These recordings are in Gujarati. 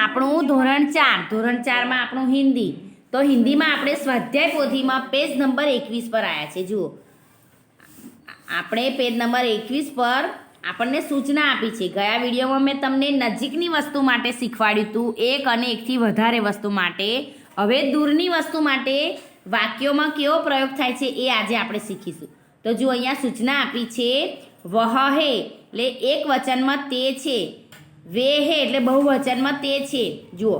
આપણું ધોરણ 4 માં આપણું હિન્દી, તો હિન્દીમાં આપણે સ્વાધ્યાય પોથીમાં પેજ નંબર 21 પર આવ્યા છે. જુઓ, આપણે પેજ નંબર 21 પર આપણને સૂચના આપી છે. ગયા વિડીયોમાં મેં તમને નજીકની વસ્તુ માટે શીખવાડ્યું હતું, એક અને એકથી વધારે વસ્તુ માટે. હવે દૂરની વસ્તુ માટે વાક્યોમાં કેવો પ્રયોગ થાય છે એ આજે આપણે શીખીશું. તો જો અહીંયા સૂચના આપી છે, વહ હે એટલે એક વચનમાં તે છે, વે હે એટલે બહુવચનમાં તે છે. જુઓ,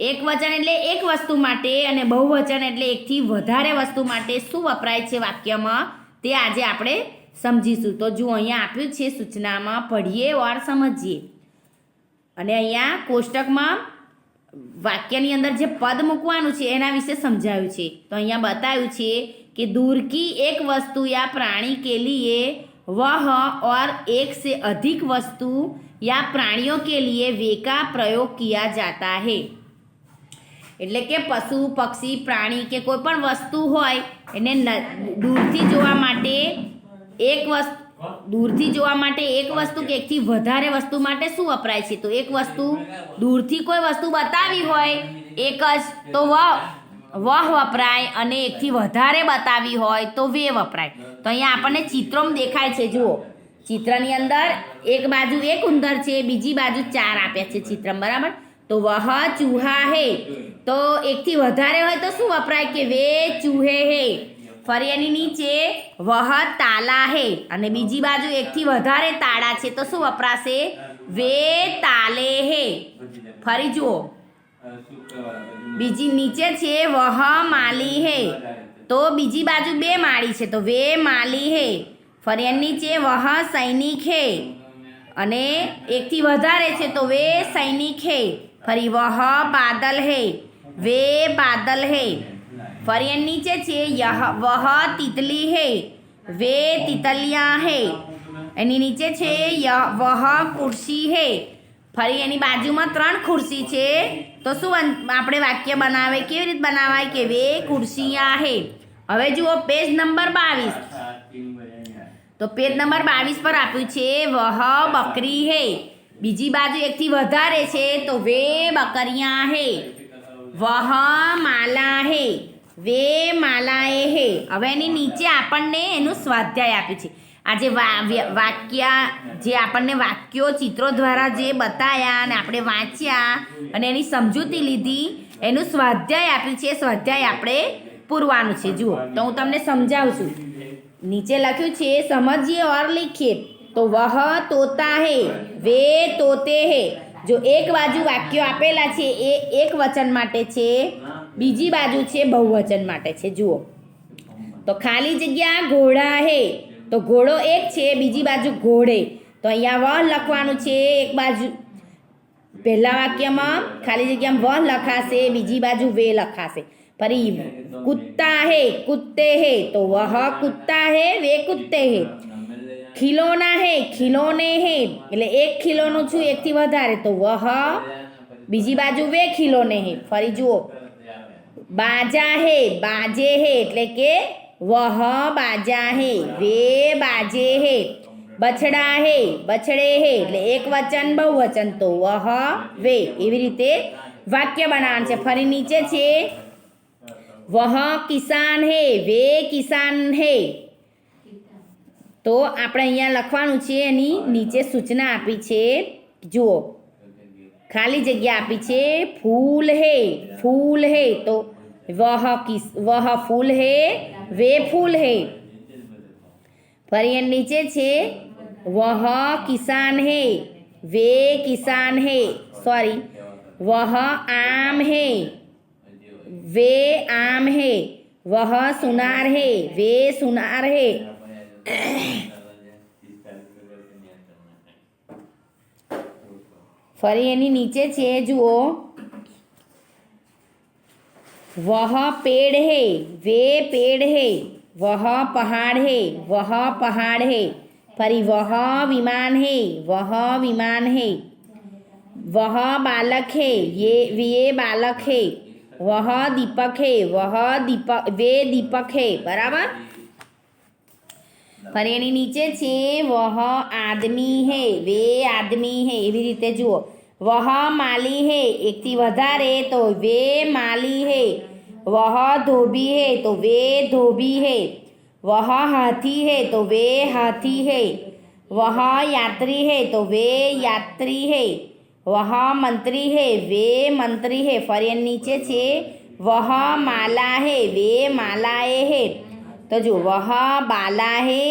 એક વચન એટલે એક વસ્તુ માટે અને બહુવચન એટલે એકથી વધારે વસ્તુ માટે શું વપરાય છે વાક્યમાં તે આજે આપણે સમજીશું. તો જુઓ, અહીંયા આપ્યું છે સૂચનામાં, પઢીએ ઓર સમજીએ. અને અહીંયા કોષ્ટકમાં વાક્યની અંદર જે પદ મૂકવાનું છે એના વિશે સમજાવ્યું છે. તો અહીંયા બતાવ્યું છે कि दूर की एक वस्तु या प्राणी के लिए वह और एक से अधिक वस्तु या प्राणियों के लिए वे का प्रयोग किया जाता है. એટલે કે પશુ, પક્ષી, પ્રાણી કે કોઈ પણ વસ્તુ હોય એને દૂરથી જોવા માટે એક વસ્તુ કે એકથી વધારે વસ્તુ માટે શું વપરાય છે? તો એક વસ્તુ દૂરથી કોઈ વસ્તુ બતાવી હોય એક જ તો વહ વપરાય, અને એકથી વધારે બતાવી હોય તો વે વપરાય. તો અહીંયા આપણને ચિત્રોમાં દેખાય છે. જુઓ, ચિત્રની અંદર એક બાજુ એક ઉંદર છે, બીજી બાજુ 4 આપ્યા છે ચિત્રમાં, બરાબર? તો વહ ચૂહા હે, તો એકથી વધારે હોય તો શું વપરાય? કે વે ચૂહે હે. ફરી એની નીચે વહ તાલા હે, અને બીજી બાજુ એકથી વધારે તાળા છે તો શું વપરાશે? વે તાલે હે. ફરી જુઓ, બીજી નીચે છે વહ માલી હે, તો બીજી બાજુ 2 માળી છે તો વે માલી હે. ફરી એની નીચે વહ સૈનિક હે, અને એકથી વધારે છે તો વે સૈનિક હે. ફરી વહ બાદલ હે, વે બાદલ હે. ફરી એની નીચે છે વહ તિતલી હે, વે તિતલિયા હે. એની નીચે છે વહ કુર્સી હે. ફરી એની બાજુમાં 3 ખુરશી છે તો શું આપણે વાક્ય બનાવે? કેવી રીતે બનાવાય? કે વે કુર્સિયા હે. હવે જુઓ પેજ નંબર 22. તો પેજ નંબર 22 પર આપ્યું છે વહ બકરી હે, બીજી બાજુ એકથી વધારે છે તો વે બકરિયા હે. વહ માલા હે, વે માલાએ હે. હવે એની નીચે આપણને એનું સ્વાધ્યાય આપ્યું છે. આ જે વાક્ય જે આપણને વાક્યો ચિત્રો દ્વારા જે બતાવ્યા અને આપણે વાંચ્યા અને એની સમજૂતી લીધી, એનું સ્વાધ્યાય આપ્યું છે. સ્વાધ્યાય આપણે પૂરવાનું છે. જુઓ, તો હું તમને સમજાવું છું. નીચે લખ્યું છે સમજીએ ઓર લીખીએ. તો વહ તોતા હે, વે તોતે હે. જો એક બાજુ વાક્યો આપેલા છે એ એક વચન માટે છે, બીજી બાજુ છે બહુવચન માટે છે. જુઓ, તો ખાલી જગ્યા ઘોડા હે, તો ઘોડો એક છે, બીજી બાજુ ઘોડે. તો અહીંયા વહ લખવાનું છે. એક બાજુ પહેલા વાક્યમાં ખાલી જગ્યામાં વહ લખાશે, બીજી બાજુ વે લખાશે. ફરી કુત્તા હે, કુત્તે હે, તો વહ કુત્તા હે, વે કુત્તે હે. ખિલોના હે, ખિલોને હે, એટલે એક ખિલોનું છું એકથી વધારે તો વહ, બીજી બાજુ વે ખિલોને હે. ફરી જુઓ, બાજા હે, બાજે હે, એટલે કે વહ બાજા હે, વે બાજે હે. બછડા હે, બછડે હે, એટલે એક વચન બહુવચન તો વહ વે. એવી રીતે વાક્ય બનાવવાનું છે. ફરી નીચે છે વહ કિસાન હે, વે કિસાન હે. તો આપણે અહીંયા લખવાનું છે. એની નીચે સૂચના આપી છે. જુઓ, ખાલી જગ્યા આપી છે ફૂલ હે, ફૂલ હે, તો વહ ફૂલ હે, વે ફૂલ હે. ફરી એની નીચે છે વહ કિસાન હે, વે કિસાન હે. સોરી, વહ આમ હે, વે આમ હે. વહ સુનાર હે, વે સુનાર હે. ફરી એની નીચે છે જુઓ, वह पेड़ है, वे पेड़ है. वह पहाड़ है, वह पहाड़ है. फरी वह विमान है, वह विमान है. वह बालक है, ये बालक है. वह दीपक है, वे दीपक है. बराबर. ફરી એની નીચે છે વહ આદમી હે, વે આદમી હે. એવી રીતે જુઓ, वह माली है एकથી વધારે तो वे माली है। वह धोबी है तो वे धोबी है। वह हाथी है तो वे हाथी है। वह यात्री है तो वे यात्री है। वह मंत्री है वे मंत्री है। ફરી નીચે છે वह माला है वे मालाए है। तो जो वह बाला है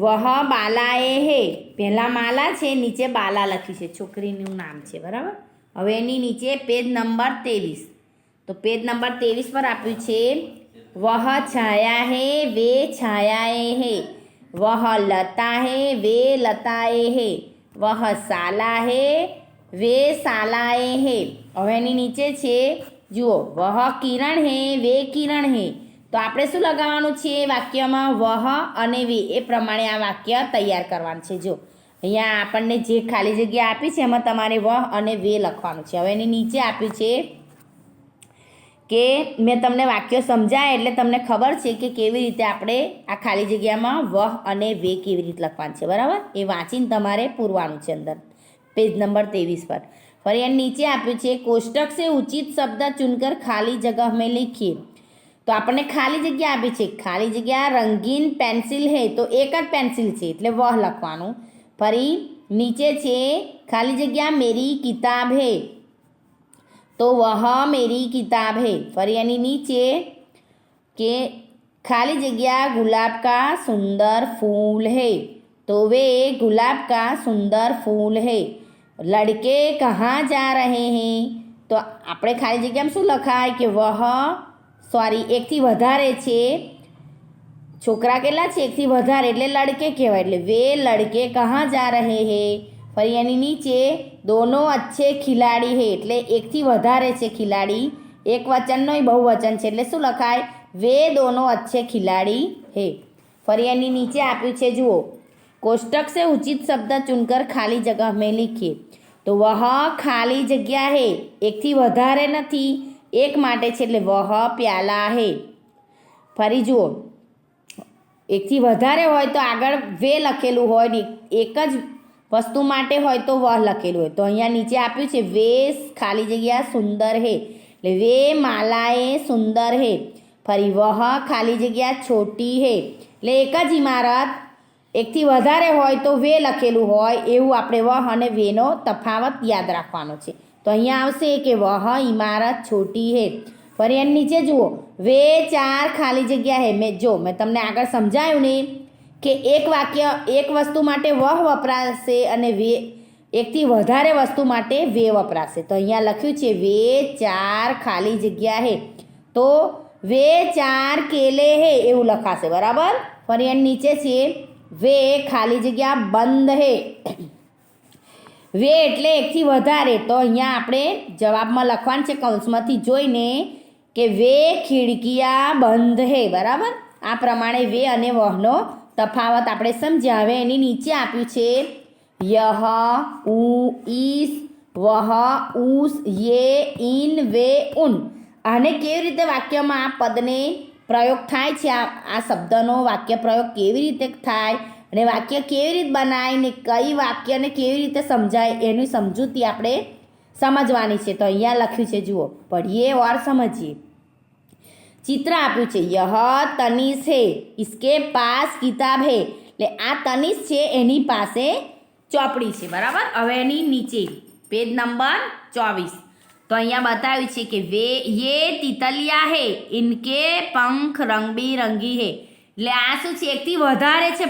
वह बालाए है પહેલા માલા છે નીચે બાલા લખ્યું છે છોકરીનું નામ છે બરાબર। હવે એની નીચે પેજ નંબર 23 તો પેજ નંબર 23 પર આપ્યું છે वह छाया है वे छायाए है। वह लता है वे लताए है। वह साला है वे सालाए है। હવે એની નીચે છે જુઓ वह किरण है वे किरण है। તો આપણે શું લગાવવાનું છે વાક્યમાં વહ અને વે એ પ્રમાણે આ વાક્ય તૈયાર કરવાનું છે। જો અહીંયા આપણને જે ખાલી જગ્યા આપી છે એમાં તમારે વહ અને વે લખવાનું છે। હવે એની નીચે આપ્યું છે કે મેં તમને વાક્યો સમજાય એટલે તમને ખબર છે કે કેવી રીતે આપણે આ ખાલી જગ્યામાં વહ અને વે કેવી રીતે લખવાનું છે બરાબર। એ વાંચીને તમારે પૂરવાનું છે અંદર પેજ નંબર 23 પર। ફરી એની નીચે આપ્યું છે કોષ્ટક से उचित शब्द चुनकर खाली जगह में लिखिए। તો આપણને ખાલી જગ્યા આપી છે ખાલી જગ્યા રંગીન પેન્સિલ હે તો એક જ પેન્સિલ છે એટલે વહ લખવાનું। ફરી નીચે છે ખાલી જગ્યા મેરી કિતાબ હે તો વહ મેરી કિતાબ હે। ફરી એની નીચે કે ખાલી જગ્યા गुलाब का सुंदर फूल है तो वे गुलाब का सुंदर फूल है। लड़के कहाँ जा रहे हैं તો આપણે ખાલી જગ્યામાં શું લખાય કે વહ સોરી એકથી વધારે છે છોકરા કેટલા છે એકથી વધારે એટલે લડકે કહેવાય એટલે વે લડકે કહા જા રહે હે। ફરી એની નીચે દોનો અચ્છે ખિલાડી હે એટલે એકથી વધારે છે ખિલાડી એક વચન નહીં બહુવચન છે એટલે શું લખાય વે દોનો અચ્છે ખિલાડી હે। ફરી એની નીચે આપ્યું છે જુઓ કોષ્ટક से उचित शब्द चुनकर खाली जगह में लिखिए। તો વહ ખાલી જગ્યા હે એકથી વધારે નથી એક માટે છે એટલે વહ પ્યાલા હે। ફરી જુઓ એકથી વધારે હોય તો આગળ વે લખેલું હોય ને એક જ વસ્તુ માટે હોય તો વહ લખેલું હોય। તો અહીંયા નીચે આપ્યું છે વે ખાલી જગ્યા સુંદર હે એટલે વે માલાએ સુંદર હે। ફરી વહ ખાલી જગ્યા છોટી હે એટલે એક જ ઇમારત એકથી વધારે હોય તો વે લખેલું હોય એવું આપણે વહ અને વેનો તફાવત યાદ રાખવાનો છે। તો અહીંયા આવશે કે વહ ઇમારત છોટી હે। ફરી એની નીચે જુઓ વે ચાર ખાલી જગ્યા હે। મેં તમને આગળ સમજાયું ને કે એક વાક્ય એક વસ્તુ માટે વહ વપરાશે અને વે એકથી વધારે વસ્તુ માટે વે વપરાશે। તો અહીંયા લખ્યું છે વે ચાર ખાલી જગ્યા હે તો વે ચાર કેલે હે એવું લખાશે બરાબર। ફરી એની નીચે છે વે ખાલી જગ્યા બંધ હે વે એટલે એકથી વધારે તો અહીંયા આપણે જવાબમાં લખવાનું છે કૌંસમાંથી જોઈને કે વે ખિડકિયા બંધ હે બરાબર। આ પ્રમાણે વે અને વહનો તફાવત આપણે સમજ્યા। હવે એની નીચે આપ્યું છે યહ ઉ ઈસ વહ ઉસ યે ઇન વે ઉન। આને કેવી રીતે વાક્યમાં આ પદને પ્રયોગ થાય છે આ શબ્દનો વાક્ય પ્રયોગ કેવી રીતે થાય અને વાક્ય કેવી રીતે બનાય ને કઈ વાક્યને કેવી રીતે સમજાય એની સમજૂતી આપણે સમજવાની છે। તો અહીંયા લખ્યું છે જુઓ પઢીએ और समझिए। ચિત્ર આપ્યું છે યહ તનિષ હે इसके पास किताब है એટલે આ તનિષ છે એની પાસે ચોપડી છે બરાબર। હવે એની નીચે પેજ નંબર 24 તો અહીંયા બતાવ્યું છે કે વે ये तितलिया है इनके पंख रंग बिरंगी है એટલે આ શું છે એકથી વધારે છે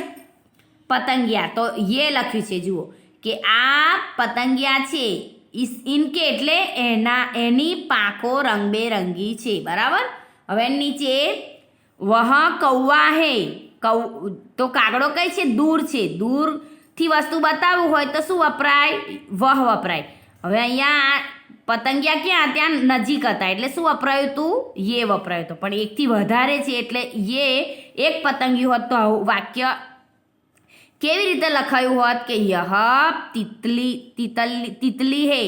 પતંગિયા તો ये લખ્યું છે જુઓ કે આ પતંગિયા છે ઇનકે એટલે એની પાંખો રંગબેરંગી છે બરાબર। હવે નીચે વહ કૌવા હે તો કાગડો કઈ છે દૂર છે દૂરથી વસ્તુ બતાવવું હોય તો શું વપરાય વહ વપરાય। હવે અહીંયા પતંગિયા ક્યાં ત્યાં નજીક હતા એટલે શું વપરાયું હતું ये વપરાયું હતું પણ એકથી વધારે છે એટલે ये એક પતંગિયું હોત તો વાક્ય કેવી રીતે લખાયું હોત કે યહ તિતલી હે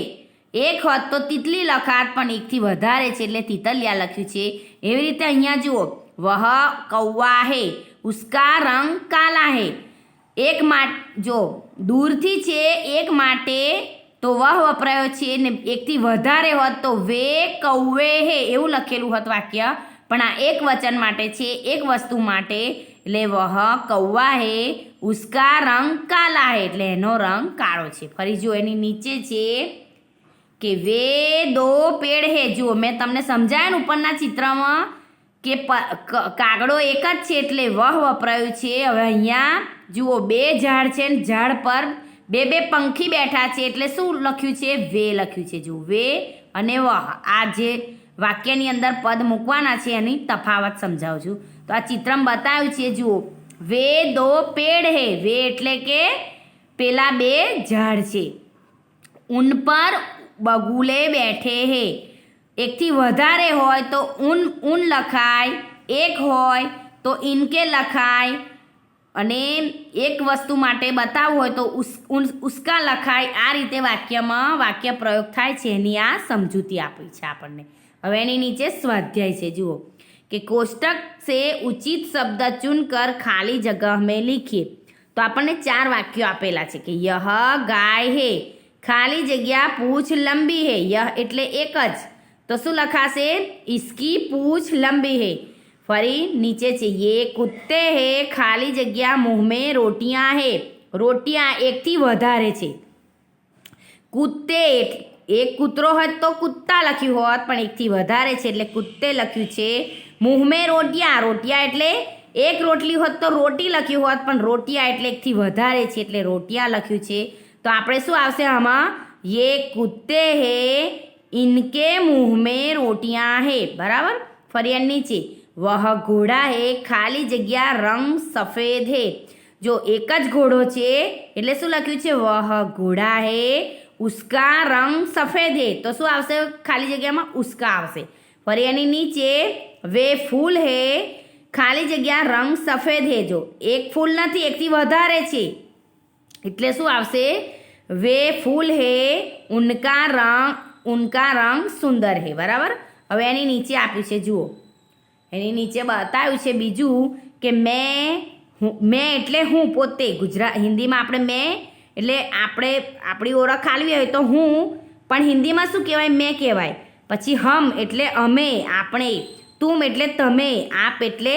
એક હોત તો તિતલી લખાત પણ એકથી વધારે છે એટલે તિતલિયા લખ્યું છે। એવી રીતે અહીંયા જુઓ વહ કૌવા હે ઉસકા રંગ કાલા હે એક જો દૂરથી છે એક માટે તો વહ વપરાયો છે ને એકથી વધારે હોત તો વે કૌવે હે એવું લખેલું હોત વાક્ય, પણ આ એક વચન માટે છે, એક વસ્તુ માટે, એટલે વહ કૌવા હે ઉસકા રંગ કાલા હે, એટલે એનો રંગ કાળો છે. ફરી જો એની નીચે છે કે વે દો પેડ હે. જુઓ મેં તમને સમજાયું ને ઉપરના ચિત્રમાં કે કાગડો એક જ છે એટલે વહ વપરાયું છે. હવે અહીંયા જુઓ 2 ઝાડ છે ને ઝાડ પર 2 પંખી બેઠા છે એટલે શું લખ્યું છે? વે લખ્યું છે. જુઓ વે અને વહ, આ જે વાક્યની અંદર પદ મૂકવાના છે એની તફાવત સમજાવું છું. તો આ ચિત્રમાં બતાવ્યું છે. જુઓ વે દો પેડ હે, વે એટલે કે પેલા 2 ઝાડ છે. ઉન પર બગુલે બેઠે હે, એકથી વધારે હોય તો ઉન લખાય, એક હોય તો ઇનકે લખાય, અને એક વસ્તુ માટે બતાવવું હોય તો ઉસકા લખાય. આ રીતે વાક્યમાં વાક્ય પ્રયોગ થાય છે, એની આ સમજૂતી આપી છે આપણને. હવે એની નીચે સ્વાધ્યાય છે. જુઓ કે કોષ્ટક से उचित शब्द चुनकर खाली जगह में लिखिए. तो આપણને 4 વાક્યો આપેલા છે કે यह गाय है, ખાલી જગ્યા પૂંછ લંબી है. यह એટલે એક જ, તો શું લખાશે? इसकी पूंछ लंबी है. ફરી નીચે છે ये कुत्ते है, ખાલી જગ્યા मुंह में रोटियां है. રોટિયા એકથી વધારે છે. કુત્તે એક કૂતરો હોત તો કુત્તા લખ્યું હોત, પણ એકથી વધારે છે એટલે કુત્તે લખ્યું છે. मुंह में रोटियां, રોટિયા એટલે એક રોટલી હોત તો રોટી લખ્યું હોત, પણ રોટિયા એટલે એકથી વધારે છે એટલે રોટિયા લખ્યું છે. તો આપણે શું આવશે આમાં? ये कुत्ते है, इनके मुंह में रोटियां है. બરાબર. ફરી નીચે वह घोड़ा है, ખાલી જગ્યા રંગ સફેદ है. જો એક જ ઘોડો છે એટલે શું લખ્યું છે? वह घोड़ा है, उसका रंग सफेद है. તો શું આવશે? ખાલી જગ્યામાં उसका આવશે. ફરી એની નીચે वे फूल है, ખાલી જગ્યા રંગ સફેદ है. જો એક ફૂલ નથી, એકથી વધારે છે એટલે શું આવશે? वे फूल है, उनका रंग सुंदर है. બરાબર. હવે એની નીચે આપ્યું છે. જુઓ એની નીચે બતાવ્યું છે બીજું કે મેં એટલે હું પોતે. હિન્દીમાં આપણે મેં એટલે આપણે આપણી ઓળખ આલવી હોય તો હું, પણ હિન્દીમાં શું કહેવાય? મેં કહેવાય. પછી હમ એટલે અમે, આપણે. તુમ એટલે તમે, આપ એટલે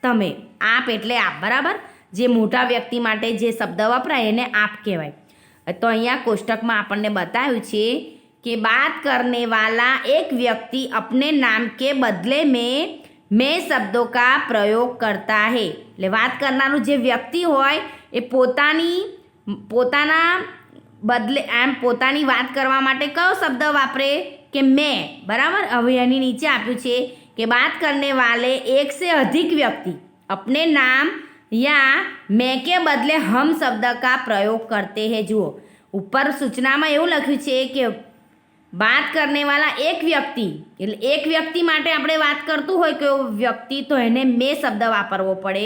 તમે, આપ એટલે આપ. બરાબર. જે મોટા વ્યક્તિ માટે જે શબ્દ વપરાય એને આપ કહેવાય. તો અહીંયા કોષ્ટકમાં આપણને બતાવ્યું છે કે बात करने वाला एक व्यक्ति अपने नाम के बदले में शब्दों का प्रयोग करता है. એટલે વાત કરનારું જે વ્યક્તિ હોય એ પોતાના બદલે પોતાની વાત કરવા માટે કયો શબ્દ વાપરે? કે મેં. બરાબર. હવે એની નીચે આપ્યું છે કે बात करने वाले एक से अधिक व्यक्ति अपने नाम या मैं के बदले हम शब्द का प्रयोग करते हैं. જુઓ ઉપર સૂચનામાં એવું લખ્યું છે કે बात करने वाला एक व्यक्ति, એટલે એક વ્યક્તિ માટે આપણે વાત કરતું હોય કે વ્યક્તિ તો એને મેં શબ્દ વાપરવો પડે,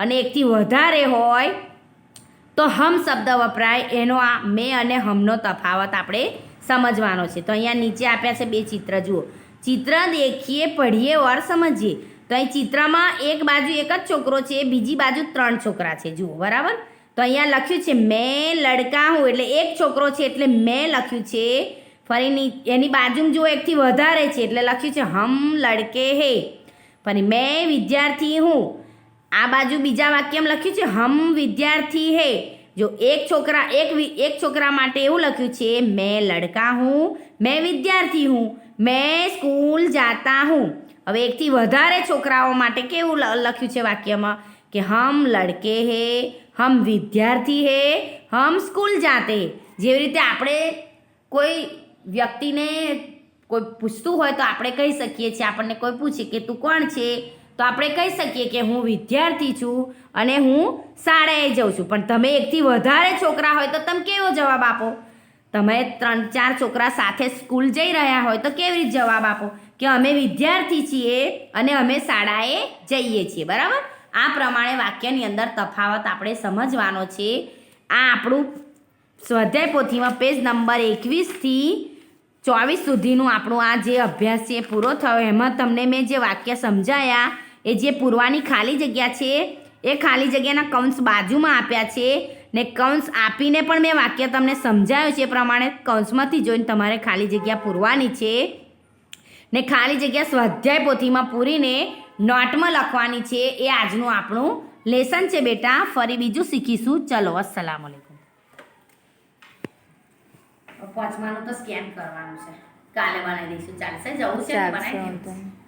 અને એકથી વધારે હોય તો હમ શબ્દ વપરાય. એનો આ મેં અને હમનો તફાવત આપણે સમજવાનો છે. તો અહીંયા નીચે આપ્યા છે 2 ચિત્ર. જુઓ ચિત્ર દેખીએ, પઢીએ और समझिए. તો અહીં ચિત્રમાં એક બાજુ એક જ છોકરો છે, બીજી બાજુ 3 છોકરા છે. જુઓ. બરાબર. તો અહીંયા લખ્યું છે મેં લડકા હું, એટલે એક છોકરો છે એટલે મેં લખ્યું છે. ફરી એની બાજુમાં જુઓ એકથી વધારે છે એટલે લખ્યું છે હમ લડકે હે. ફરી મેં વિદ્યાર્થી હું, આ બાજુ બીજા વાક્યમાં લખ્યું છે હમ વિદ્યાર્થી હે. જો એક છોકરા માટે એવું લખ્યું છે મેં લડકા હું, મેં વિદ્યાર્થી હું, મેં સ્કૂલ જાતા હું. હવે એકથી વધારે છોકરાઓ માટે કેવું લખ્યું છે વાક્યમાં કે હમ લડકે હે, હમ વિદ્યાર્થી હે, હમ સ્કૂલ જાતે. જેવી રીતે આપણે કોઈ વ્યક્તિને કોઈ પૂછતું હોય તો આપણે કહી શકીએ છીએ, આપણને કોઈ પૂછે કે તું કોણ છે તો આપણે કહી શકીએ કે હું વિદ્યાર્થી છું અને હું શાળાએ જાઉં છું. પણ તમે એકથી વધારે છોકરા હોય તો તમે કેવો જવાબ આપો? તમે 3-4 છોકરા સાથે સ્કૂલ જઈ રહ્યા હોય તો કેવી રીતે જવાબ આપો? કે અમે વિદ્યાર્થી છીએ અને અમે શાળાએ જઈએ છીએ. બરાબર. આ પ્રમાણે વાક્યની અંદર તફાવત આપણે સમજવાનો છે. આ આપણું સ્વાધ્યાય પોથીમાં પેજ નંબર 21થી 24 સુધીનું આપણું આ જે અભ્યાસ છે પૂરો થયો. એમાં તમને મેં જે વાક્ય સમજાયા એ જે પૂરવાની ખાલી જગ્યા છે એ ખાલી જગ્યાના કૌંસ બાજુમાં આપ્યા છે ને કૌંસ આપીને પણ મેં વાક્ય તમને સમજાવ્યું છે એ પ્રમાણે કૌંસમાંથી જોઈને તમારે ખાલી જગ્યા પૂરવાની છે ને ખાલી જગ્યા સ્વાધ્યાય પોથીમાં પૂરીને નોટમાં લખવાની છે. એ આજનું આપણું લેસન છે બેટા. ફરી બીજું શીખીશું. ચલો, અસ્સલામ વાલેકુમ. પાંચમાનું તો સ્કેન કરવાનું છે, કાલે બનાવી દઈશું. ચાલશે? જવું છે બનાવી